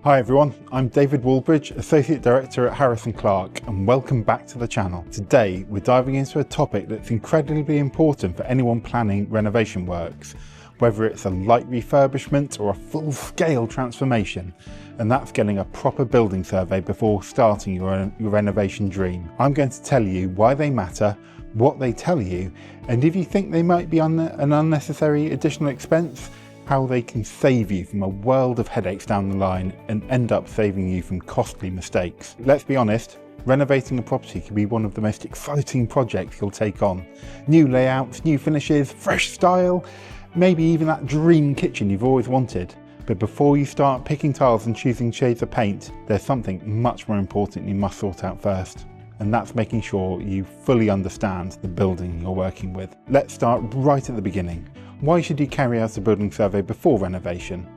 Hi everyone, I'm David Woolbridge, Associate Director at Harris & Clarke, and welcome back to the channel. Today we're diving into a topic that's incredibly important for anyone planning renovation works, whether it's a light refurbishment or a full-scale transformation, and that's getting a proper building survey before starting your renovation dream. I'm going to tell you why they matter, what they tell you, and if you think they might be an unnecessary additional expense, how they can save you from a world of headaches down the line and end up saving you from costly mistakes. Let's be honest, renovating a property can be one of the most exciting projects you'll take on. New layouts, new finishes, fresh style, maybe even that dream kitchen you've always wanted. But before you start picking tiles and choosing shades of paint, there's something much more important you must sort out first. And that's making sure you fully understand the building you're working with. Let's start right at the beginning. Why should you carry out a building survey before renovation?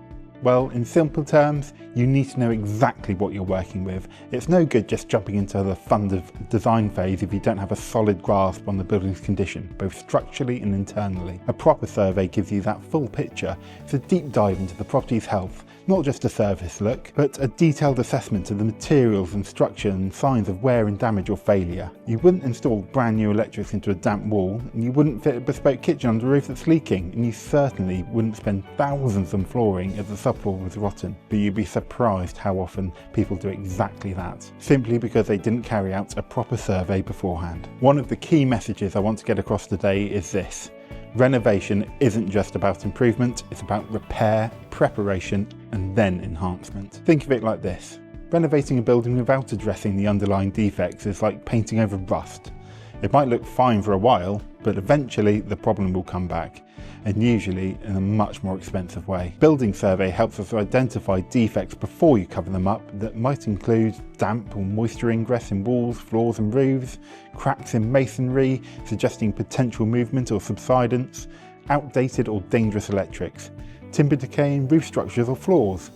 Well, in simple terms, you need to know exactly what you're working with. It's no good just jumping into the fun design phase if you don't have a solid grasp on the building's condition, both structurally and internally. A proper survey gives you that full picture. It's a deep dive into the property's health, not just a surface look, but a detailed assessment of the materials and structure and signs of wear and damage or failure. You wouldn't install brand new electrics into a damp wall, and you wouldn't fit a bespoke kitchen under a roof that's leaking, and you certainly wouldn't spend thousands on flooring if the subfloor was rotten. But you'd be surprised how often people do exactly that, simply because they didn't carry out a proper survey beforehand. One of the key messages I want to get across today is this. Renovation isn't just about improvement, it's about repair, preparation, and then enhancement. Think of it like this. Renovating a building without addressing the underlying defects is like painting over rust. It might look fine for a while, but eventually the problem will come back, and usually in a much more expensive way. Building survey helps us identify defects before you cover them up that might include damp or moisture ingress in walls, floors and roofs, cracks in masonry suggesting potential movement or subsidence, outdated or dangerous electrics, timber decay in roof structures or floors,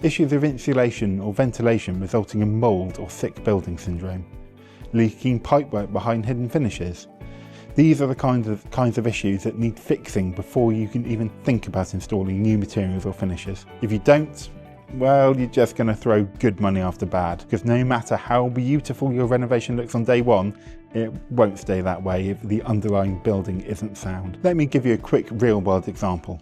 issues of insulation or ventilation resulting in mould or thick building syndrome, leaking pipework behind hidden finishes. These are the kinds of issues that need fixing before you can even think about installing new materials or finishes. If you don't, well, you're just going to throw good money after bad, because no matter how beautiful your renovation looks on day one, it won't stay that way if the underlying building isn't sound. Let me give you a quick real-world example.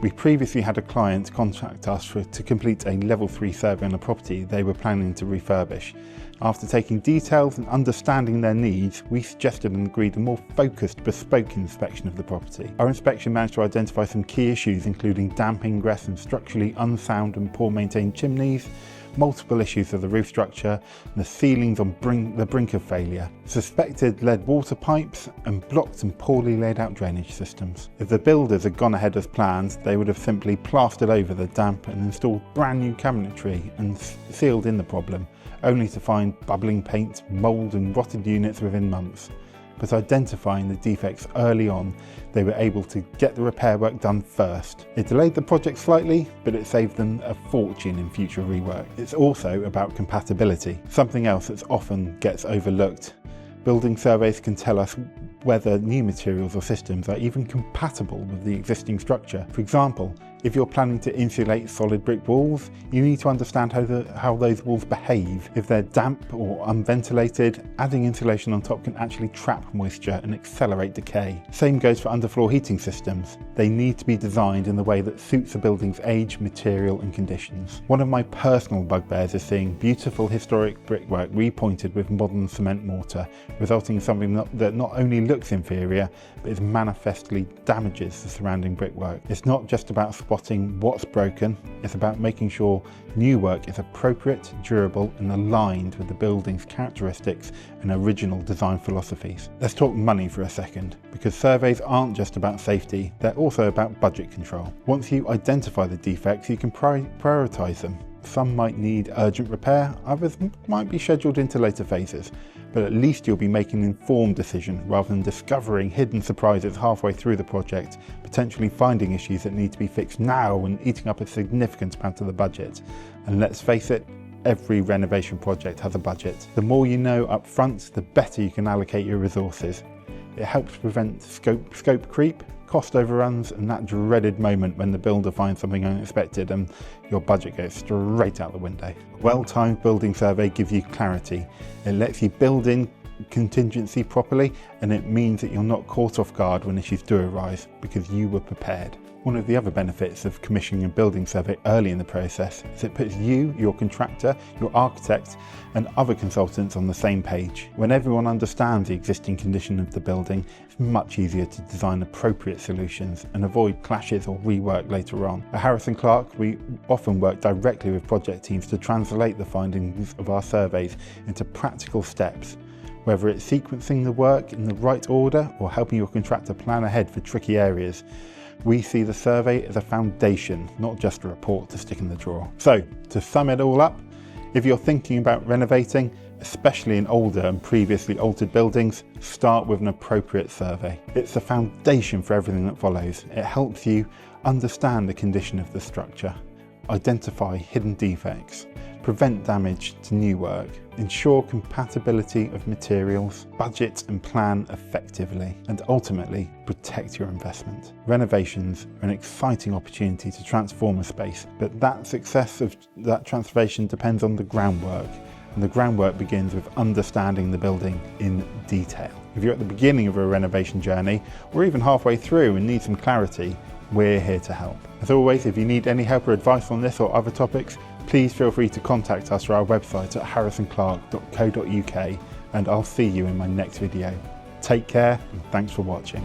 We previously had a client contact us to complete a level 3 survey on a property they were planning to refurbish. After taking details and understanding their needs, we suggested and agreed a more focused, bespoke inspection of the property. Our inspection managed to identify some key issues, including damp ingress and structurally unsound and poor maintained chimneys, multiple issues of the roof structure, and the ceilings on the brink of failure, suspected lead water pipes, and blocked and poorly laid out drainage systems. If the builders had gone ahead as planned, they would have simply plastered over the damp and installed brand new cabinetry and sealed in the problem, only to find bubbling paint, mould and rotted units within months. But identifying the defects early on, they were able to get the repair work done first. It delayed the project slightly, but it saved them a fortune in future rework. It's also about compatibility, something else that often gets overlooked. Building surveys can tell us whether new materials or systems are even compatible with the existing structure. For example, if you're planning to insulate solid brick walls, you need to understand how those walls behave. If they're damp or unventilated, adding insulation on top can actually trap moisture and accelerate decay. Same goes for underfloor heating systems. They need to be designed in the way that suits the building's age, material and conditions. One of my personal bugbears is seeing beautiful historic brickwork repointed with modern cement mortar, resulting in something that not only looks inferior, but is manifestly damages the surrounding brickwork. It's not just about spotting what's broken, it's about making sure new work is appropriate, durable and aligned with the building's characteristics and original design philosophies. Let's talk money for a second, because surveys aren't just about safety, they're also about budget control. Once you identify the defects, you can prioritise them. Some might need urgent repair, others might be scheduled into later phases, but at least you'll be making an informed decision rather than discovering hidden surprises halfway through the project, potentially finding issues that need to be fixed now and eating up a significant amount of the budget. And let's face it, every renovation project has a budget. The more you know up front, the better you can allocate your resources. It helps prevent scope creep, cost overruns and that dreaded moment when the builder finds something unexpected and your budget goes straight out the window. A well-timed building survey gives you clarity. It lets you build in contingency properly, and it means that you're not caught off guard when issues do arise because you were prepared. One of the other benefits of commissioning a building survey early in the process is it puts you, your contractor, your architect and other consultants on the same page. When everyone understands the existing condition of the building, it's much easier to design appropriate solutions and avoid clashes or rework later on. At Harris & Clarke, we often work directly with project teams to translate the findings of our surveys into practical steps. Whether it's sequencing the work in the right order or helping your contractor plan ahead for tricky areas, we see the survey as a foundation, not just a report to stick in the drawer. So, to sum it all up, if you're thinking about renovating, especially in older and previously altered buildings, start with an appropriate survey. It's the foundation for everything that follows. It helps you understand the condition of the structure, identify hidden defects, prevent damage to new work, ensure compatibility of materials, budget and plan effectively, and ultimately protect your investment. Renovations are an exciting opportunity to transform a space, but that success of that transformation depends on the groundwork, and the groundwork begins with understanding the building in detail. If you're at the beginning of a renovation journey, or even halfway through and need some clarity, we're here to help. As always, if you need any help or advice on this or other topics, please feel free to contact us through our website at harrisandclarke.co.uk, and I'll see you in my next video. Take care and thanks for watching.